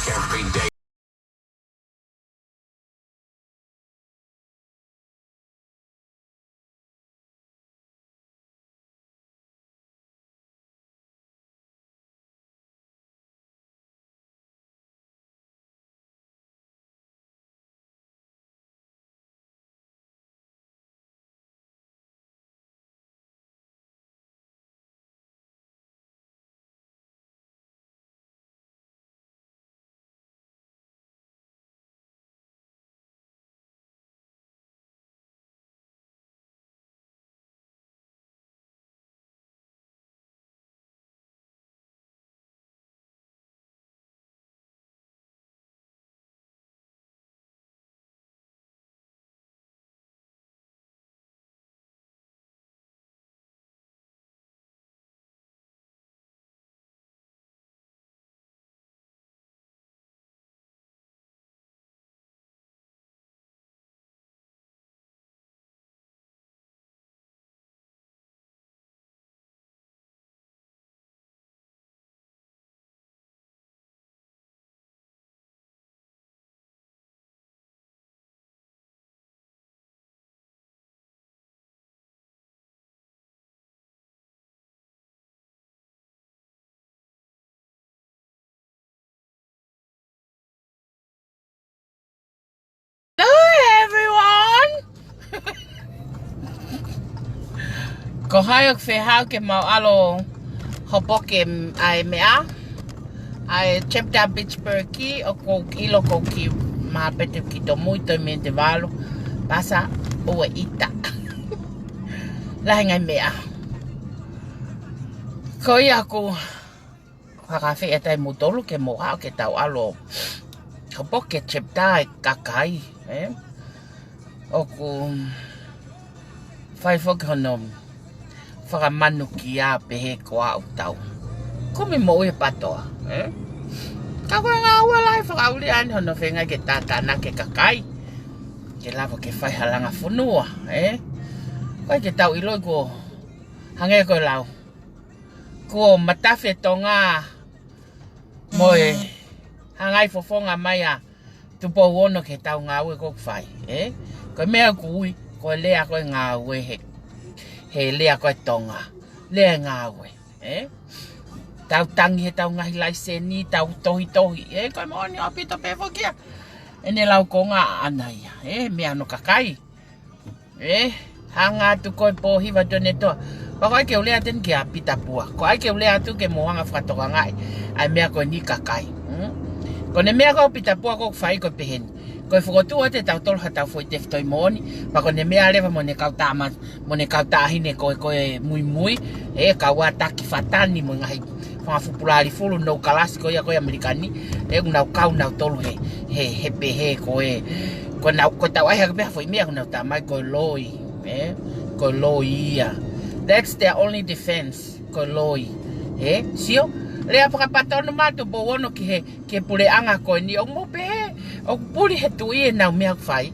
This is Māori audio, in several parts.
every day. Ko hai o Fielau ke mau alo hopo ke ai mea. Ai chapter beach perki o ko kilo ko ki ma pete ki to muito mente valo. Pasa o ita. Lahi ngai mea. Ko ia ko whakawhi e tai mutolu ke moha ke tau alo hopo ke chapter kakai. O ko whaifok hono whakamanu ki a pehe ko au tau. Ko me mo e patoa. Ka koe ngā ua lai whakauli ani hono whenga ke tātana ke kakai. Ke lava ke whai halanga whunua. Koe ke tau ilo'i ko hange koe lau. Ko matawhi tonga moe hangai fofonga mai a tupu ono ke tau ngā ue kok whai. Koe mea kui, koe lea koe ngā ue he lea koe tonga. Lea ngā ue. Tau tangi he tau ngahi lai seni, tau tohi tohi. Koe mooni o pito pefo kia. Ene lau ko ngā anaia. Mea no kakai. Hanga tu koe po hiwa tone toa. Wako ai ke ulea ten ke a pita pua. Ko ai ke ulea tu ke mohanga whakatoka ngai. Ai mea koe ni kakai. Ko ne mea koe pita pua koe whai koe peheni. Koe whakotua te tau tolha tau fwoi te whtoi mooni. Wako ne mea lewa mo ne kau tāhine koe mui mui. Kau ataki whatani mo ngahi. Whangafupurari fulu no Kalasi koe a koe Amerikani. Nau kau nau tolu he pehe koe. Koe tau ai haka peha fwoi mea nau tamai koe ilo'i. Koe ilo'i ia. That's their only defense. Koe ilo'i. Sio? Lea whakapatono mātu po wono ki he pule'anga koe ni. O mo pehe. O puli he tui e nau mea whai.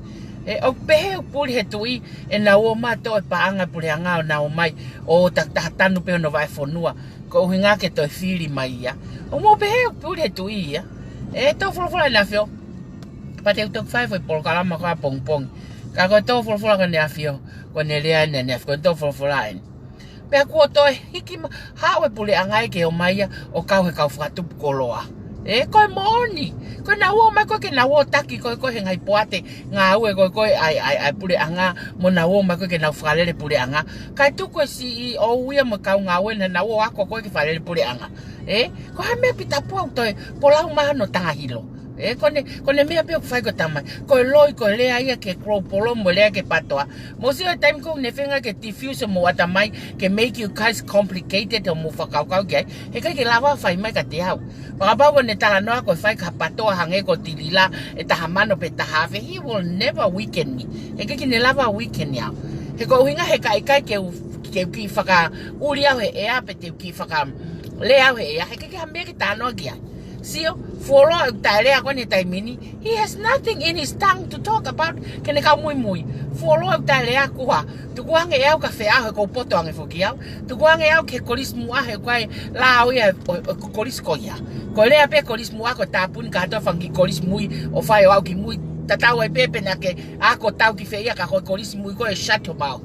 O pehe o puli he tui e nau o mātou e paanga pule'anga o nau mai. O tahatanu peho no vai whonua. Ko uhinga ke toi whiri mai ia. O mo pehe o puli he tui ia. Tō whulawhula na whio. Pate u tōk whai polokalama koa pongpong. Ka koe tō whulawhula ka nea whio. Ko ne lea ene nea whio. Tō whulawhula ene. Pea kua toi hiki hawe pule'anga e ke o mai ia. O kau he kau whakatupu koloa. Koe mooni. Koe na ua mai koe ke na ua taki koe he ngai poate ngā ue koe ai pule'anga mo na ua mai koe ke na whakalele pule'anga. Kai tuku e CEO uia mo kau ngā ue na ua ako koe ke whakalele pule'anga. Ko hai mea pita pua toi polau maha no tangahilo. Kone mea pia kufai ko tamai. Koe loi koe lea ia ke kropolo mo lea ke patoa. Mo sio time ko ne whenga ke diffuse mo atamai ke make you guys complicated o mo whakaukau ki ai. He kai ke lawa whai mai ka te hau. Wakapau ko ne tala noa koe whai ka patoa hange ko tilila e taha mano pe taha hawe. He will never weaken me. He kai ki ne lawa weaken iau. He ko uhinga he ka ikai ke ki whaka uri au he ea pe te ki whaka le au he ea. He kai ki hamea ki tānoa ki ai. Sio, fuoloa utalea kwenye taimini. He has nothing in his tongue to talk about. Kene ka mui. Fuoloa utalea kuha. Tukuange yao ka feaho ko poto ange fokiao. Tukuange yao ke kolis muahe kwa lao ya kolis koya. Ko lea pe kolis muako tapun ka to fangi kolis mui o fai au ki mui tatau e pepe na ke ako tau ki feia ka kolis mui ko e shut your mouth.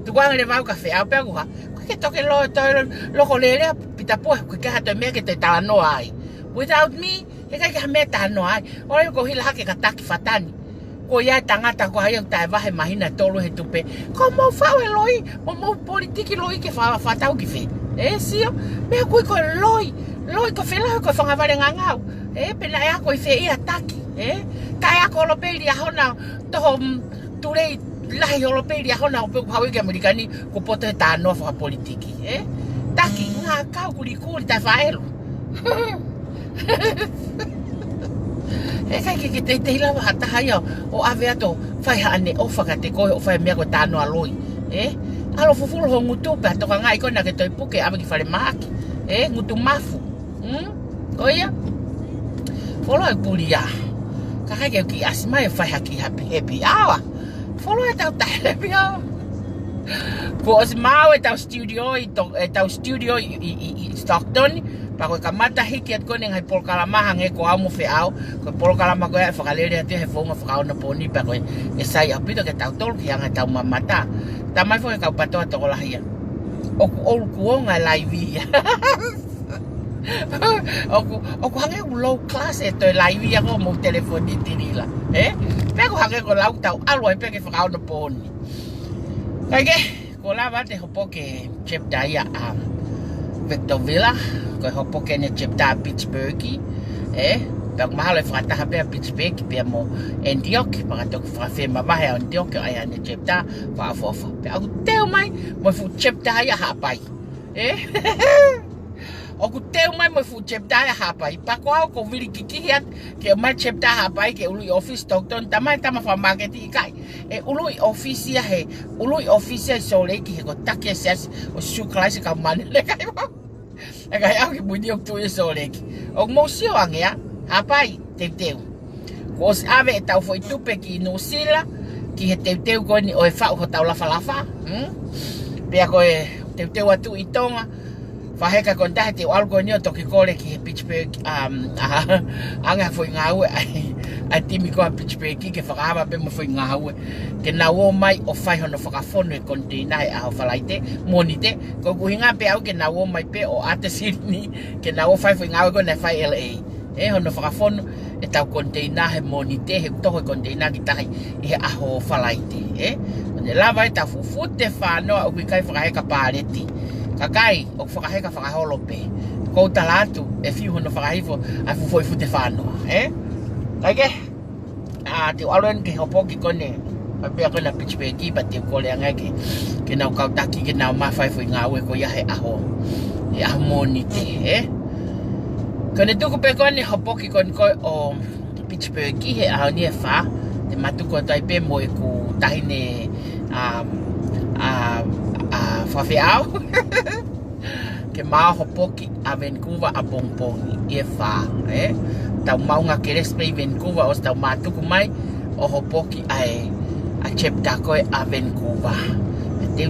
Tukuange le mau ka feao pe kuha. Ke toke lo ko lele pita po ko ka to me ke te tano ai. Without me, he me tano ai. Oi ko hila ke kataki fatani. Ko ia tangata ko hai tai vahe mahina tolo he tupe. Ko mo fau eloi, mo politiki loi ke fa fatau ki fe. Sio, me ko loi ko Fielau ko fanga vale ngangau. Pena ya ko fe ia taki. Kai ko lo peli a hona to tule lahi lo peli a hona ko hau ke amerikani ko poto tano fa politiki. Taki nga kau kuli ta faelo. Kai ke te hilawa hata haia o ave ato fai hane ofa ka te koe o fai mea ko tano aloi. Alo fufulu ho ngutu pe toka ngai ko na ke toi puke ame ki fale maki. Ngutu mafu. Koia. Folo e pulia. Kakai ke ki asmai fai haki happy hour. Folo e tau happy hour. Ko os mau e tau studio i Stockton. Pako kamata hiki at koning hai polkalama hange ko amo Fielau ko polkalama ko e fakalele ati he fonga fakao na poni pako e sai apito ke tau tol ki anga tau mamata tamai fo ka pato to lahi oku ol kuonga lahi oku hange low class e to lahi ko mo telefoni Tilila peko hange ko lau tau alo e peke fakao na poni kage ko lava te hopo ke chep daya Victorville ko hopo kene chepta Pittsburgh pag mahalo e frata habe a Pittsburgh pe mo Antioch para to fra fema vai a Antioch ai ane chepta faufaua pe au teu mai mo fu chepta ya hapai o ku teu mai mo fu chepta ya hapai pa ko vili kikihiat ke mai chepta hapai ke ului office Stockton tamai tama fa market ikai ului office ya he ului office so le ki ko take ses o su Kalasi ka man le kai Kai au ki muni o tu so leki. O mo sio angea, hapai teu. Ko os ave tau foi tupe ki no sila, ki he teu ko ni o e fau ho tau lafa. Pe ko e teu atu i tonga. Fa heka konta te algo ni o toki kole ki he Pittsburgh anga foi ngau ai timi ko a Pittsburgh ki ke fakava pe mo foi ngau ke na o mai o fai hono fakafono e container e a falaite monite ko kuhinga pe au ke na o mai pe o ate Sydney ke na o fai foi ngau ko na fai LA hono fakafono e tau container he monite he to container ki tai e a ho falaite ne lava e ta fufute fanau o ikai fakaheka paleti kakai o fakaheka fakaholope ko talatu e fiu hono fakahifo a fu foi fute fanau Kage, te aloen ke hopo ki kone, pe ko na Pittsburgh ki pati ko le anga ke na ka taki ke na ma fai foi ngawe ko ya he aho. E harmonite, Kone tuku pe kone hopo ki kon ko o Pittsburgh ki he aho ni fa, te matu ko tai pe mo ku tahine Fielau. Ke ma hopo ki a Vancouver a Bongpongi e fa, tau maunga ke respe Vancouver os tau matuku mai o hopoki ai a chepta koe a Vancouver.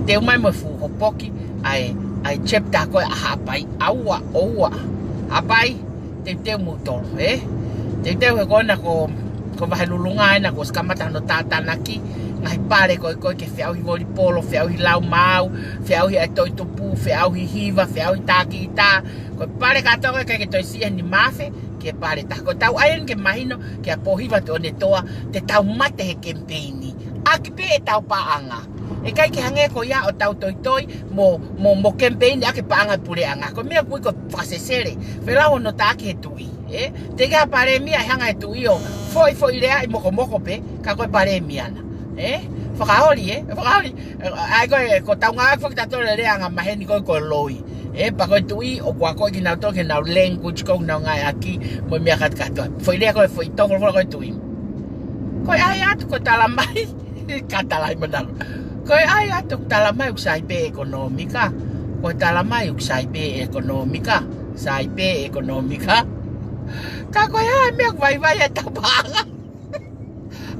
Teu mai mo fu hopoki ai chepta koe a hapai aua hapai teu mutol teu he kona ko vahe lulunga na ko skamata no tatanaki ngai pare ko ke Fielau hi voli polo Fielau hi lau mau Fielau hi atoi tupu Fielau hi hiva Fielau hi taki ta ko pare ka toke ke toi si ni mafe ke pare ta ko tau aien ke mahino ke apohiva to ne toa te tau mate he campaigni aki pe tau paanga e kai ke hange ko ya o tau toi mo campaign aki paanga pure anga ko me ko fasesere Fielau no ta ke tui te ga pare mia hanga tui o foi lea i moko pe ka ko pare miana Faka'oli ai ko tau nga ko ta to le anga maheni ko loi pa ko tui o kwa ko gina to ke na language ko na nga aki mo mi akat ka to foi le ko foi to ko tui ko ai at ko talamai katalai manang ko ai at ko talamai usai pe ekonomika ko talamai usai pe ekonomika sai pe ekonomika Ka koe ha mea vai vai e tau panga.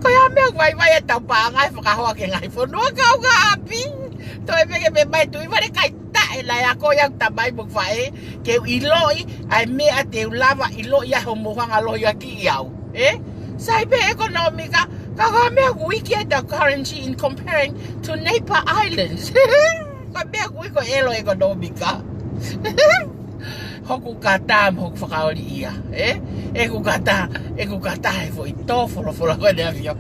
Koe ha mea vai vai e tau panga e whakahoa ke ngai whanua kau ka api. Toi peke me mai tui wale kai tae lai a koe au tamai mok whae. Ke ilo'i ai mea te ulava ilo'i a homohanga lohi aki i au. Saipe economica. Ka koe mea wiki e tau currency in comparing to neighbor islands. Ka mea wiko elo economica. Hoku kata hoku whakaori ia, Eku kata he fo i tō wholofola koe nea fio.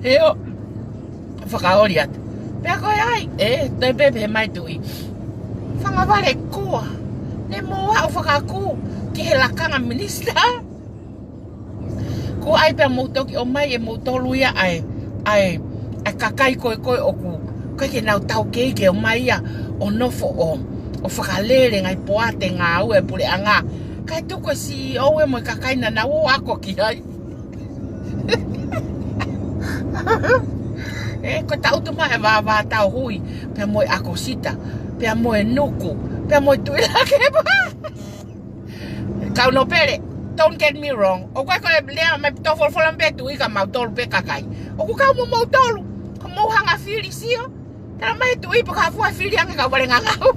Heo, whakaori atu. Pea koe ai, toi pepe mai tui. Whangawale kua, ne mua o whakaku, ki he lakanga minista. Ko ai pea moutoki o mai e moutolu ia ai kakai koe oku. Koe ke nau tau keike o mai ia o nofo o whakalere ngai poate ngā ue pule anga. Kai tuko si oue mo kakai na na o ako ki ai. Ko tau tuma e wā tau hui. Pea mo e ako sita. Pea mo e nuku. Pea mo e tuila kepa. Kau no pere. Don't get me wrong. O koe koe lea mai pito folfola mpe tui ka mautolu pe kakai. O ku kau mo mautolu. Ko mau hanga fili sio. Tera mai tui po ka fua fili anga kau wale ngangau.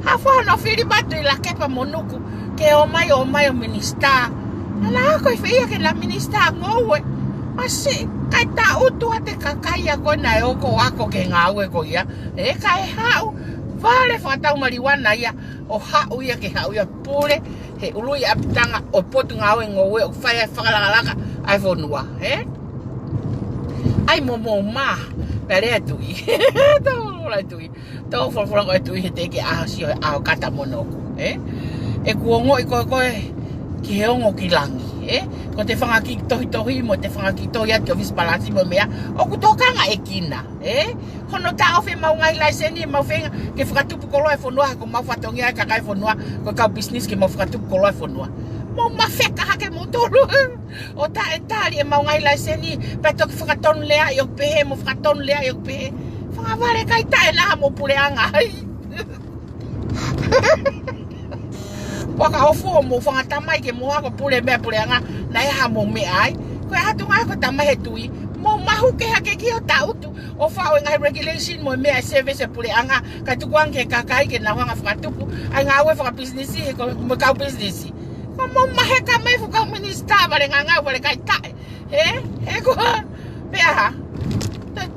Hafua no fili batu i la kepa monuku. Ke o mai o minista. Nala ako i whia ke la minista ngoue. Masi, kai ta utu ate kakai a koe na e oko ako ke ngāue ko ia. Kai hau. Vale whakatau mariwana ia. O hau ia ke hau ia pule. He ului apitanga o potu ngāue ngoue. O whaia whakalangalaka. Ai whonua, Ai momo maa. Pere tui. Tau lai tui. Tau whorwhora koe tui he teke aho sio he aho kata monoku. E kuongo i koe ki he ongo ki langi. Ko te whangaki tohi mo te whangaki tohi ati o vispalasi mo mea. O ku tōkanga e kina. Hono ta ofe mau ngai lai seni mau whenga. Ke whakatupu koloa e whanua. Ko mau whatongia e kakai whanua. Ko kau business ke mau whakatupu koloa e whanua. Mau mawheka hake mo tolu. O ta e tari e mau ngai lai seni. Peto ki whakatonu lea i o pehe. Mo whakatonu lea i o pehe. Whakaware kai tae naha mo pureanga. Faka'ofa mo whangatamai ke moha ko pule mea pureanga. Na e ha mo me ai. Koe hatu ngai ko tamai he tui. Mo mahu ke hake ki o tautu. O whao e ngai regulation mo mea service e pureanga. Ka tukuang ke kakai ke na wanga whakatupu. Ai ngā ue whakabusinessi he ko mo kau businessi. Ko mo maheka mai whakau minista vare ngā wale kai tae. Koa. Pea ha.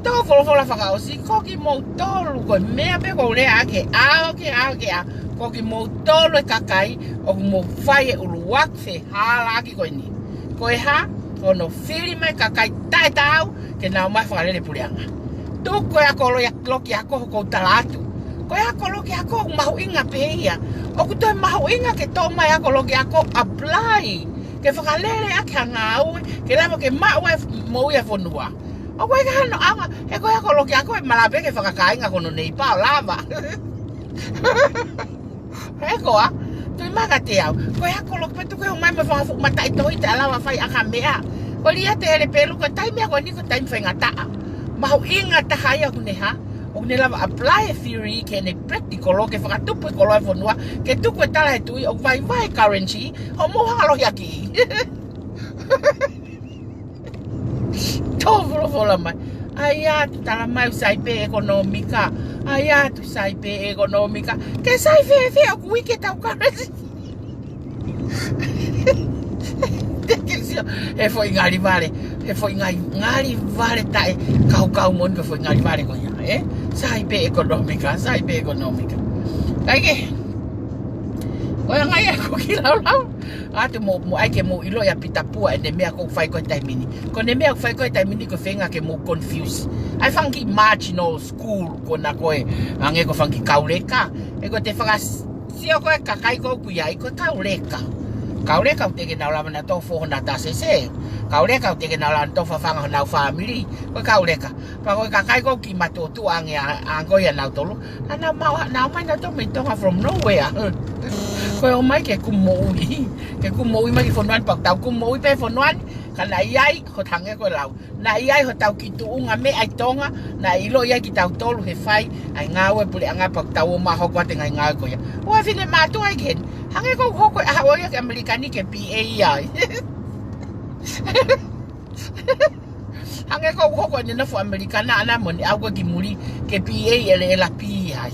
Tō wholofola whakaosi, koki mou tolu koe mea pe kou rea ke ao. Koki mou tolu e kakai, o mou whai e uluak whe hala aki koe ni. Koe ha, kono whiri mai kakai tae tau, ke nao mai whakarere pureanga. Tū koe ako loki ako kou talatu. Koe ako loki ako mahu inga pehia. O ku toi mahu inga ke tō mai ako loki ako apply. Ke whakarere aki hanga aue, ke lewa ke maua e mou ia whanua. O koe ka hano anga, he koe ako loki ako e malape ke whakakainga kono nei pao lava. He koa, tui maka te au. Koe ako loki petu koe umai me whangafuk matai tohi te alawa whai aka mea. Ko lia te hele pelu ko tai mea koe niko tai mwhenga taa. Mahu inga tahai aku neha. O ne lava apply e theory ke ne practical ke whakatupu e koloa e whanua. Ke tuku e tala he tui o vai currency. Ho moha alohi aki. Tōwholofola mai. Ai atu tala mai saipe ekonomika. Ai atu saipe ekonomika. Ke saipe e o kuike tau currency. He foi ngari vale. He foi ngari vale tae. Kau mon ke foi ngari vale ko ia. Saipe ekonomika. Kaike. Koe ngai ako ki lau. Atu mo ai ke mo ilo'i a pitapua e ne mea ko whai koe taimini. Ko ne mea ko whai koe taimini ko whenga ke mo confuse. Ai whangi marginal school ko na koe. Ange ko whangi kaureka. E ko te whakasio koe kakai ko kuiai koe kaureka. Kaureka o teke nau lama na tō whohona tā se. Kaureka o teke nau lama tō whawhanga nau family. Koe kaureka. Pa koe kakai ko ki matotu ange angoia nau tolu. Nau mai na tō me tonga from nowhere. Koe o mai ke kumoui. Ke kumoui mai ki whanuan pak tau kumoui pe whanuan. Kana iai ho tange ko lau. Na iai ho tau ki tuunga me ai tonga. Na ilo'i ai ki tau tolu he fai. Ai ngawe pule anga pak tau maho kwa te ngai ngawe ko ia. Ua fine matu ai gen. Hange ko hoko a oia ke Amerikani ke PA ai. Hange ko hoko ni na fu Amerikana ana moni au ko ki muri ke PA ele la PA.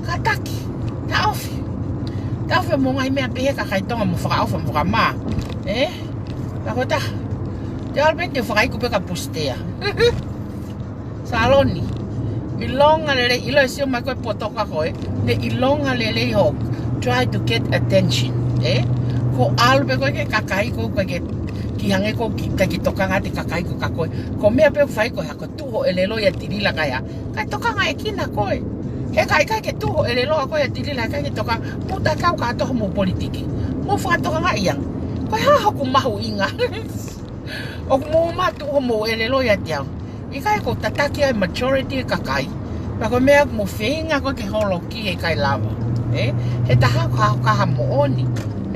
Kataki. Ta ofi. Ta ofi mo ngai me pe kakai tonga mo Faka'ofa mo ma. Kakota. Jangan bete fakai ku peka postea. Saloni. Ilonga lele ilo'i sio mai ko potoka koe. Ne ilonga lele ho try to get attention. Ko albe ko ke kakai ko ke ki hange ko ki tokanga te kakai ko kakoi. Ko mea pe fai ko hako tuho elelo ya Tilila kaya. Kai tokanga e kina koe. He kai ke tuho elelo ko ya Tilila kai ke tokanga puta kau ka to mo politiki. Mo fa tokanga iang. Ko ha ko mahu inga. O mo matu o mo elelo ya tiao. Ikai ko tataki ai majority kakai. Pa ko mea mo feinga ko ke holoki e kai lava. He taha ka ha mo oni.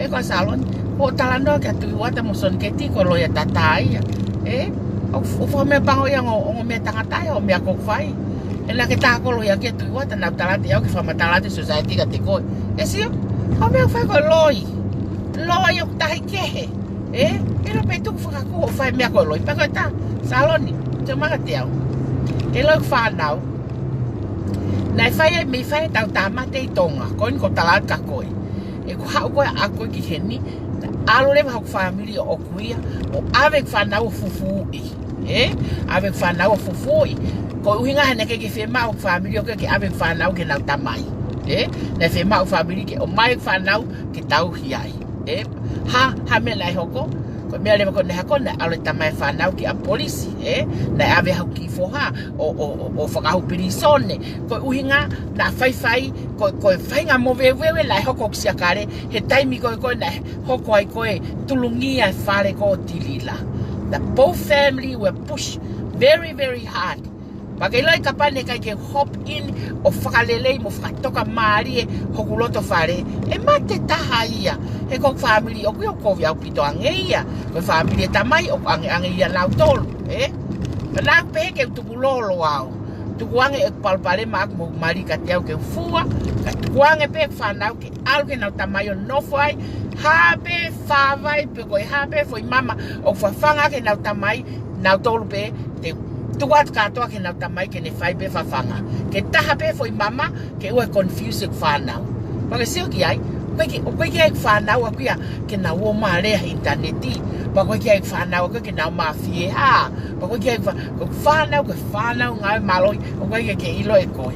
Ko salon ko talando ke tu wata mo son ke ti ko lo ya tatai. O fo me pango yang o me tangatai o me ko fai. Ela ke ta ko lo ya ke tu wata na talati ya ke fa matalati society ka te ko. Sio. O me fai ko loi. Loi o tahi kehe. Ela pe tu fa ko fai me ko loi. Pa ko ta saloni. Cuma ka tiao. Ela fanau. Nai fai me fai tau tamate tonga. Ko ko talat ka ko. Ko hau ko ako ki heni. Alo le hau family o kuia. O avec fanau fufu'i. Avec fanau fufu'i. Ko uhinga hene ke fe mau family o ke avec fanau ke na tamai. Na fe mau family ke o mai fanau ke tau hiai. Ha me lai hoko. Ko me le ko ne hako na alo tamai fanau ki a polisi. Na ave hau ki fo ha o faka'ofa pirisone. Ko uhinga na fai ko fai nga mo wewe lai hoko sia kare he taimi ko na hoko ai ko tulungi ai fare ko Tilila. The both family were pushed very hard. Pagailo'i kapane kai ke hop in o whakalelei mo whakatoka maari e hokuloto whare. Mate taha ia. He kong family o kui o kovi au pito ange ia. Koe family e tamai o ange ia lau tolu. Nang pehe ke tuku lolo au. Tuku ange e palpale maak mo mari ka teau ke fua. Ka tuku ange pehe fanau ke alu ke nau tamai o nofai. Habe whawai pe koe habe foi mama o whawhanga ke nau tamai nau tolu pehe te tuat katoa ke nau tamai ke ne fai pe whawhanga. Ke taha pe foi mama ke ue confuse whanau. Pake sio ki ai, koe ki ai whanau a kuia ke nau o maarea interneti. Pa koe ki ai whanau a koe ke nau mafie ha. Pa koe ki ai whanau ngai maloi o koe ke ilo'i koe.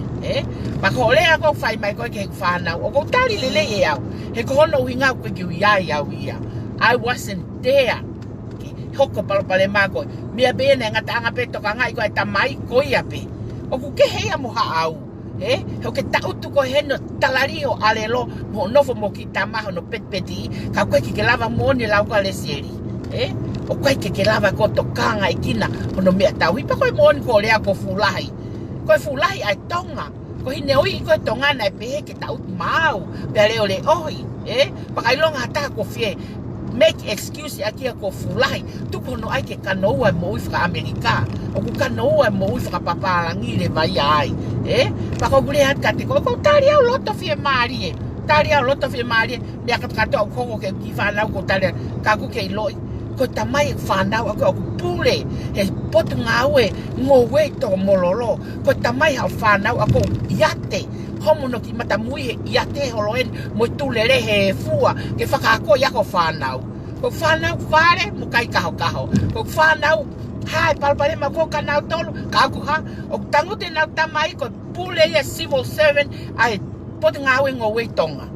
Pa ko lea ko whai mai koe ke whanau o ko tari lele e au. He ko hono uhinga koe ki uiai au ia. I wasn't there. Hoko palopale mako. Mia bene ngata'anga pe tokanga iko ai tamai ko ia pe. O ku kehe ia mo haau. Ho ke tautu ko heno talario alelo mo nofo mo ki tamaho no petpeti. Ka koe ki ke lava moni lau ka lesieri. O koe ke lava ko tokanga ikina. Ono mea tau. Ipa koe moni ko lea ko fulahi. Koe fulahi ai tonga. Ko hine oi koe tonga nai pehe ke tautu mau. Pea leo le oi. Pakailonga hata ko fie. Make excuse aki ko fulahi tu kono ai ke kanoa mo ifra Amerika o ku kanoa mo ifra papalangi le vai ai pa ko gule hat kate ko tari au loto fie mari me ka kato ko ke ki fanau ko tari ka ku ke ilo'i ko tamai fanau ko pule he pot ngawe ngowe to mololo ko tamai ha fanau ko yate homo no ki mata mui ia te holoen mo tulere he fua ke whakaako ia ko whanau. Ko whanau whare mo kai kaho. Ko whanau hai palpare ma ko kanau tolu kaku ha o tangote nau tamai ko pule ia civil servant ai pot ngawe ngowe tonga.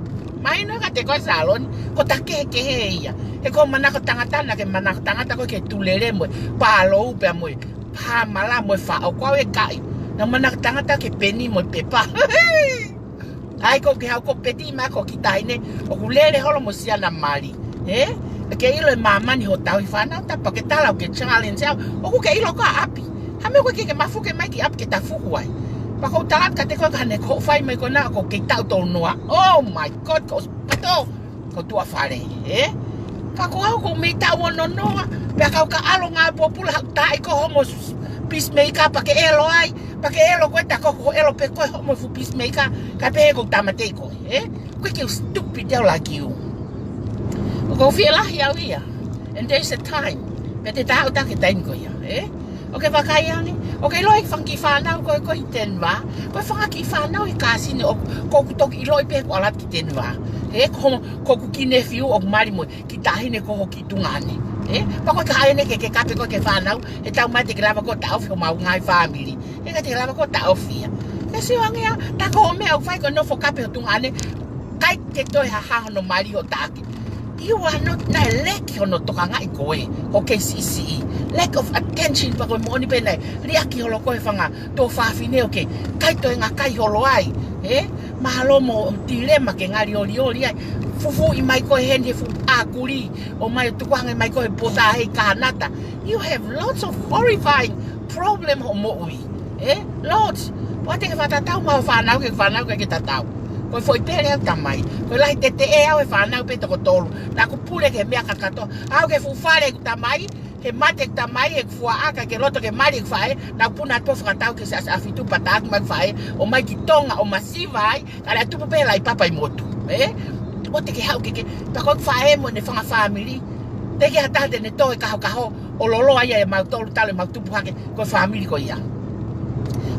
Mai no ka te ko salon ko ta kehe ia. He ko manaka tangatana ke manaka tangata ko ke tulere mo palo pe mo pa mala mo fa o ko e kai. Na manak tangata ke peni mo pepa. Ai ko ke hako peti ma ko kitaine o kulele holo mo sia na mali. Ke ilo mama ni hotau ifana ta pa ke tala ke challenge o ku ke ilo ka api. Hame ko ke mafuke mai ki api ke tafuku ai. Pa ko talat ka te ko ka ne ko fai mai ko na ko ke tau to noa. Oh my god ko pato ko tu afare. Pakuau ko may tawa no noa. Pekau ka alo nga popula ta ko homo peacemaker pake ilo'i. Pake ilo ko ta ko ilo pe ko homo peacemaker ka pe ko tamate ko. Ko que stupid like you. Ko Fielau ya wia. And there's a time. Pete ta uta ke tain ko ya. Okay, Faka'ofa. Okay, lo'i fulikivanu ko itenwa. Ko fulikivanu kasi ni ko kutok ilo'i pe ko alat itenwa. Ko kine fiu o mari mo kitahi ne ko kitungane. Pako ka ne keke kape ko ke fanau. Tamai te lava ko tau fi mau ngai family. Ka te lava ko tau fi. Kasi wangia ta ko me au fai ko no fo kape tungane. Kai te toi hono mari o taki. You are not na lack hono tokanga ikoe. Okay, sisi. Lack of attention pa ko mo ni pena. Riaki holo ko fanga to fa fine okay. Kai to nga kai holo ai. Mahalo mo dilema ke ngari oli ai. Fufu I mai ko hende fu akuri o mai tukuanga mai ko pota he kanata. You have lots of horrifying problem homo'i. Lots. Pode que tatau ma fanau ke tatau. Ko foi pele tamai. Ko lahi te au e fanau pe to tolu. Na ku pule ke mea kakato. Au ke fu fare tamai. He mate tamai e fuaka ke loto ke mari fae na puna to fatau ke sa afi'i patak mag fae o mai ki tonga o masiva ai ala tupu pe lai papa I motu. O te ke hau ke pa ko fae mo ne fanga family. Te ke hata de ne to e kaho o lolo ai e mau tolu tale mau tupu hake ko family ko ia.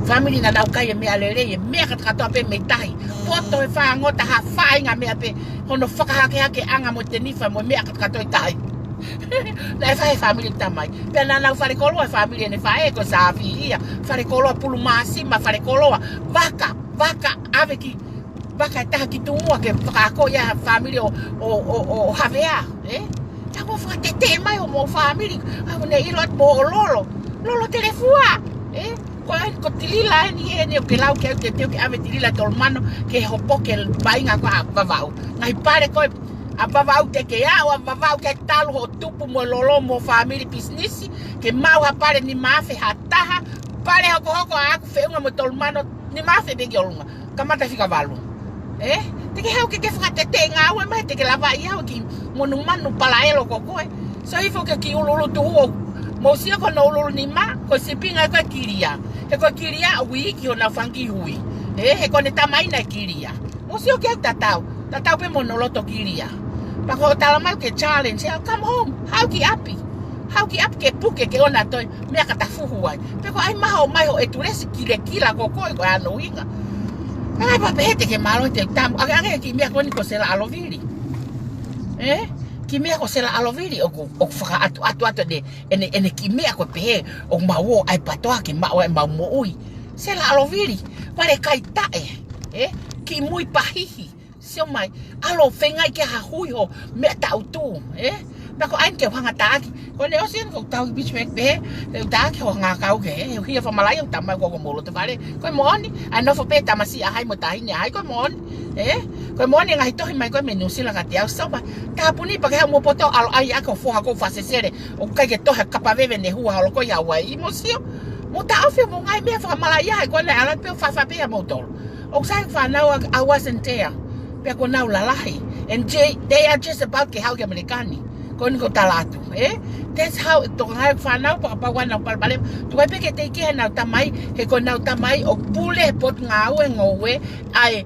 Family na nau kai e mea lere e mea katoa pe me tahi. Poto e wha ngota ha whae nga mea pe hono whakahake anga mo te nifa mo mea katoa e tahi. Na e whae family tamai. Pea na nau wharekoloa family ne whae ko sa afi'i. Wharekoloa pulu maasima, wharekoloa waka aveki. Waka e taha ki tuumua ke whakako'i a family o havea. Ta ko whakatete mai o mo family. Au ne ilot mo o lolo. Lolo telefua. Ko Tilila ni o Fielau ke ave Tilila tolmano ke hopo ke bainga ko avavau ngai pare ko avavau te ke au avavau ke talu ho tupu mo lolo mo family business ke mau pare ni mafe hataha pare hoko aku feunga mo tolmano ni mafe be yolunga kamata fika valu te ke hau ke fata te nga au mai te ke lava ia ki mo no manu palaelo ko so ifo ke ki ululu tu mo sia ko no ululu ni ma ko sipinga ko kiria he ko kiria wiki ona fangi hui he ko ne tamai na kiria mo sia ke tatau pe mo no loto kiria pa ko talamai ke challenge come home how ki up ke puke ke ona to me kata fuhuai pe ko ai maho e turesi kila ko ano inga ai pa pete ke malo te tam aga ki me ko ni ko Sela Alovili ki mea ko Sela Alovili o whaka atu de ene ki mea ko pehe o mawo ai patoa ki mao e maumo'i Sela Alovili pare kai tae ki mui pahihi sio mai alo whengai ke hahui ho mea tautu na ko ain ke whanga taaki ko ne osien ko tau ki bishmek pehe taaki ho ngā kau ke hia whamalai o tamai ko molo te whare ko mooni anofo pe tamasi a hai mo tahine hai ko mooni ko mooni ngahi tohi mai ko menu sila ka te au soba ka puni pa ke mo poto alo ai ako foha ko fasesere o kai ke toha kapaveve ne hua halo ko ya wai mo sio mo ta ofe mo ngai me whamalai ai ko ne ala pe fafa pe mo tol o sai fanau I wasn't there pe ko nau la lahi and they are just about ke hau ke amerikani kon ko talatu that's how to ngai fanau pa wana pa bale to pe ke te ke na tamai he ko na tamai o pule pot ngau ngowe ai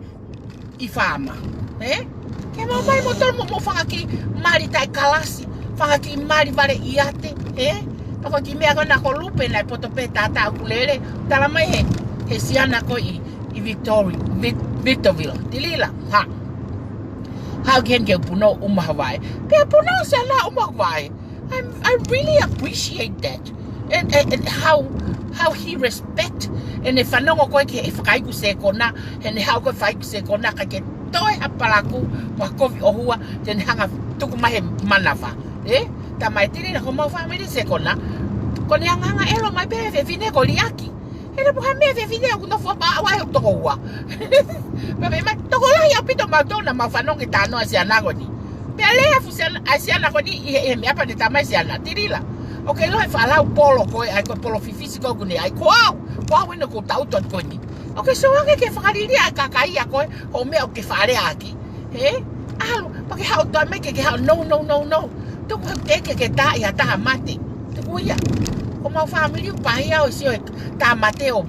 I fama ke mo mai motor mo faki mari tai Kalasi faki mari vale iate pa ko ki me agona ko lupe na poto pe tata kulele talamai he siana ko I Victorville Tilila how can you puno umahawai pe puno sala umahawai I really appreciate that and how he respect and if fanau ko ke fakai ku se kona and how ko fai ku se kona ka ke toi hapalaku wa kovi ohua then hanga tuku mai manava tamai tiri na ko mau family se kona ko ni hanga elo mai be fine ko liaki ele po me fine ku no fo ba wa to ko wa be mai to ko la ya pito ma to na ma fanau ke tano asiana ko ni pele fusiana asiana ko ni me apa de tamai asiana tirila okay lo Fielau polo ko ai ko polo físico ko ni ai ko no ko tau tot ko ni okay so ke fakali dia kakai ko o me o ke fare aki alo pa ke hau to me ke hau no tuku ke ta ia tamate. Tuku ia. Ko mau family pa ia o sio tamate o.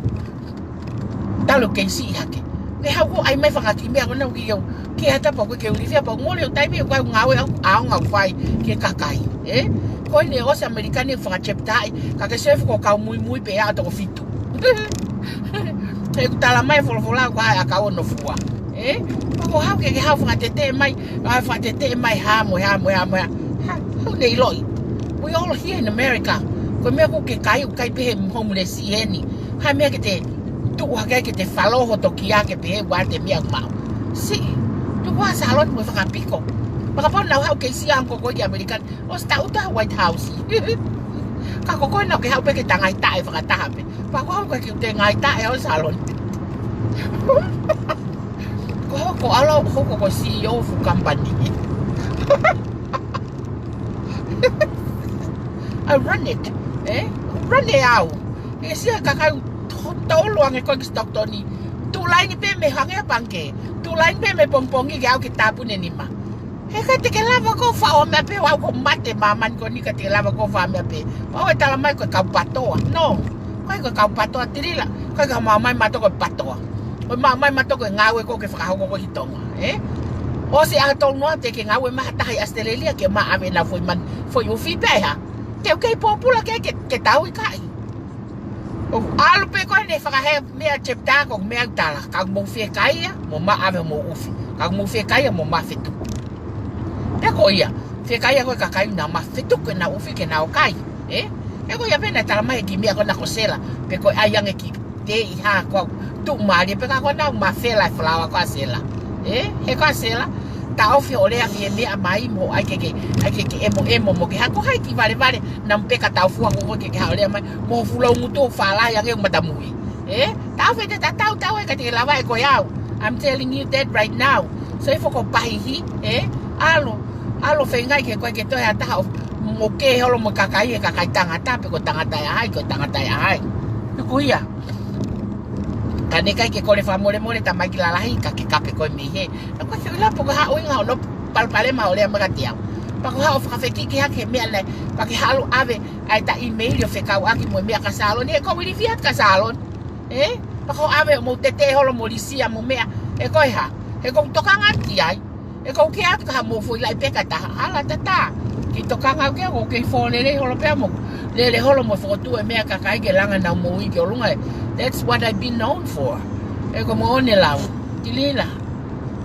Talo ke si hake. Ke hau ai mai whakaki mea kona uki au. Ke hata pa koe ke urifia pa ngole o taimi o kai ngawe au ngau whai ke kakai. Ko ne o se Amerikani whakacheptai. Ka ke sefu ko kau mui pe a toko fitu. E kutala mai folofola ko hai akau no fua. Ko hau ke hau whakatete mai. Whakatete mai hamo. Hau ne ilo'i. We all here in America. Ko mea ko ke kai pehe homeless i heni. Hai mea ke te tuku hakai ke te whaloho toki a ke pehe wa te mea mau. Si, tuku a salon mo whakapiko. Makapau nau hau ke si ang koko i Amerikan. O sta uta White House. Ka koko nau ke hau pe ke ta ngai tae whakataha pe. Pako hau ke te ngai tae o salon. Ko alo hoko ko CEO fu company. I run it. Run it out. E sia kakai tolu ang ko stock toni. Tulai ni pe me hange bangke. Tulai pe me pompongi ke au ke tapu ne ni ma. He ka te ke lava ko fa o me pe wa ko mate maman ko ni ka te lava ko fa me pe. O tala mai ko ka patoa. No. Ko ka patoa Tilila. Ko ka mamai mato ko patoa. O mamai mato ko ngawe ko ke fa ko hitonga. O se a tol no te ke ngawe ma tahi Australia ke ma ave na foi man foi o fi pe ha. Ke popula ke tau ikai. O alu pe ko ne whakahe mea chepta ko mea tala. Kag mo fie kaia, mo ma ave mo ufi. Kag mo fie kaia mo ma fitu. Pe ko ia, fie kaia ko kakai na ma fitu ko na ufi ke na o kai. E ko ia pena tala mai ki mea ko na ko sela. Pe ko ayang ki te I ha ko tu mari pe ka ko na ma fela flawa ko sela. He ko sela. Ta ofi ole a fie mea mai mo ai ke emo mo ke ha ko hai ki vale na mpeka ta fu ko ke ha ole mai mo fulau ngutu fala ya ke matamui ta fe te tatau e ka te lava e ko yau. I'm telling you that right now. So if ko pahi alo fe ngai ke ko ke to ya ta mo ke holo mo kakai tangata pe ko tangata ya hai ko ia kane kai ke kole fa more tamai ki lahi ka ke kape ko mi he ko se la po ha o nga no palpale ma ole ma katia pa ko ha o fa fe ki ha ke me ale pa ke halu ave ai ta email yo fe ka wa ki mo me ka salon e ko wi fiat ka salon pa ko ave mo tete holo mo lisia mo me ko ha ko tokanga ti ai ko ke at ka mo foi lai pe ka ta ala tata ki tokanga ke ko ke fo le holo pe mo le holo mo fo tu e me ka kai ke langa na mo wi ke lunga. That's what I've been known for. Ko mo ne lau. Tilila.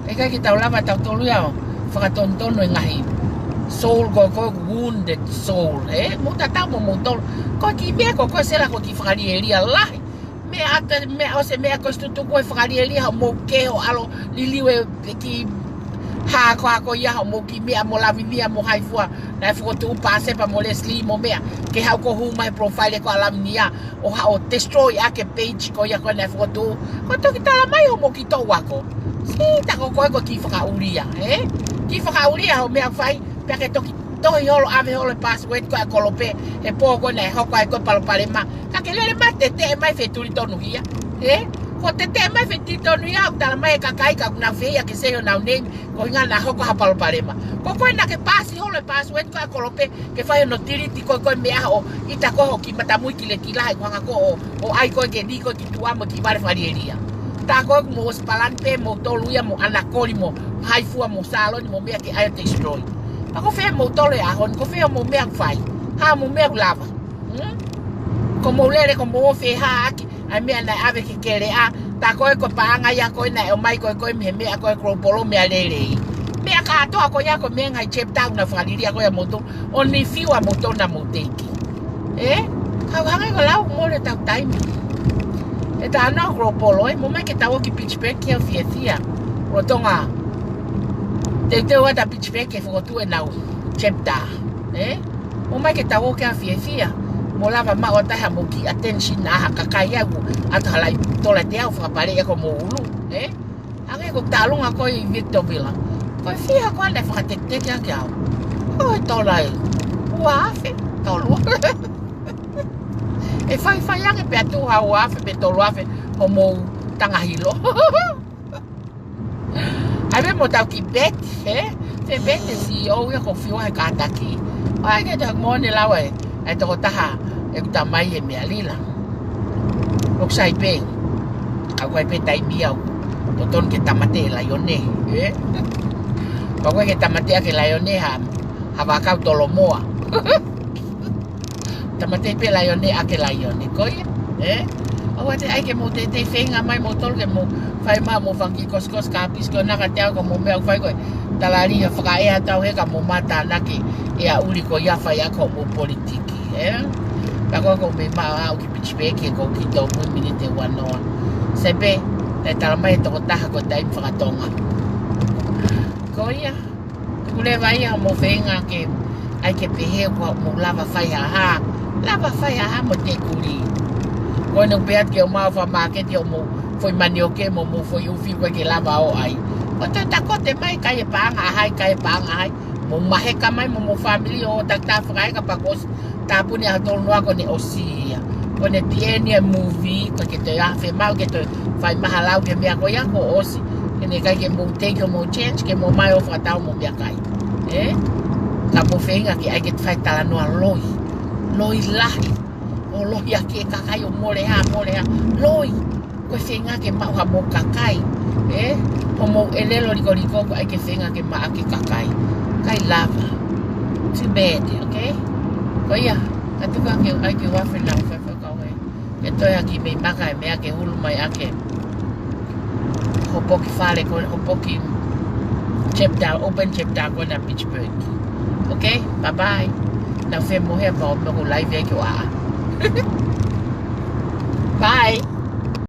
Kai ki tau lava tau tolu ia. Whakatontono ngahi. Soul ko wounded soul. Mo tatau mo tolu. Ko ki mea ko sela ko ki whakarieria lahi. Me o se mea ko stutu ko whakarieria mo ke o alo liliwe ki hako ia mo ki mea mo lavi mea mo haifua na foto pase pa mo Leslie mo mea ke hau ko hu mai profile ko alamnia o ha o destroy ake page ko ia ko na foto ko to kita mai o mo ki to wako si ta ko ki whakauria ki whakauria o mea fai pe ke to holo ave holo password ko akolope e po ko na hoko ai ko palopalema ka ke le mate te mai feturi tonu ia ko te mai feti tonu ia tala mai kakai ka na feia ke se na name ko inga na hoko ha palopalema ko na ke pasi holo password ko akolope ke fai no tiriti ko mea o ita ko ki matamui ki le kila ko ngako o ai ko ke di ko ki tuamo ki vale farieria ta ko mo spalanpe mo toluia mo anakoli mo haifua mo salon mo mea ke ai destroy ako fe mo tole ahon ko fe mo mea fai ha mo mea lava como lere como fe ha ai mea na ave ke kere a ta ko paanga ya ko na o mai ko me ko polo me lere me ka to ko ya ko me ngai chepta na faliria ko ya moto oni fiwa moto na moteki ka hanga ko la mo le ta time e ta no polo mo mai ke ta o ki pitch back ke fiefia rotonga te wa ta pitch back ke fo tu na chepta mo mai ke ta o ke fiefia mo lava ma o ta mo ki attention na kakai ya ko at halai tola te au fa pare ko mo ulu anga ko talunga ko I Victorville ko fia ko na fa te ya ka o tola wa fe tolu e fai yang pe tu ha wa fe pe tolu fe o mo tanga hilo ave mo ta ki bet bete CEO ya ko fiwa ka taki. Ai ke ta mo ne lawe. Ai to taha e tamai e me alila. Ko sai pe. Au kai pe tai miau. To ton ke tamate la yone. Ko ke tamate ke la yone ha va ka tolomoa. Tamate pe la yone ake la yone ko o te ai ke mo te whenga mai mo tol ke mo whai ma mo whanki kos ka pis ko naka te au ka mo mea whai koe talari whakaea tau he ka mo mata naki e a uri ko ia whai ako mo politiki ka ko me maa au ki pichpeke ko ki tau mui mini te wanoa sepe te talamai toko taha ko tai whakatonga ko ia kule vai a mo whenga ke ai ke pehe ko mo lava whai ha mo te kuri ko no peat ke o mau fa market yo mo foi manioke mo foi ufi ko ke lava o ai ko ta ko te mai kai panga hai mo mahe ka mai mo family o ta frai ka pakos ta puni a tol no ko ne osia ko ne tiene movie ko ke te ya fe mau ke te fai mahalau ke mea ko ya ko osi ke ne kai ke mo take mo change ke mo mai o fatau mo mea kai ka mo fenga ki ai ke fai tala no loi lahi o lohi ake kakai o mole ha loi ko whenga ke mau ha mo kakai o mo elelo liko ko ai ke whenga ke ma ake kakai kai lava too bad okay ko ia ka tuka ke ai ke wa fanau Faka'ofa ke toi aki me maka me ake hulu mai ake hopoki fale ko hopoki open chapter ko na Pittsburgh okay bye bye na fe mo he pa mo live ke wa bye.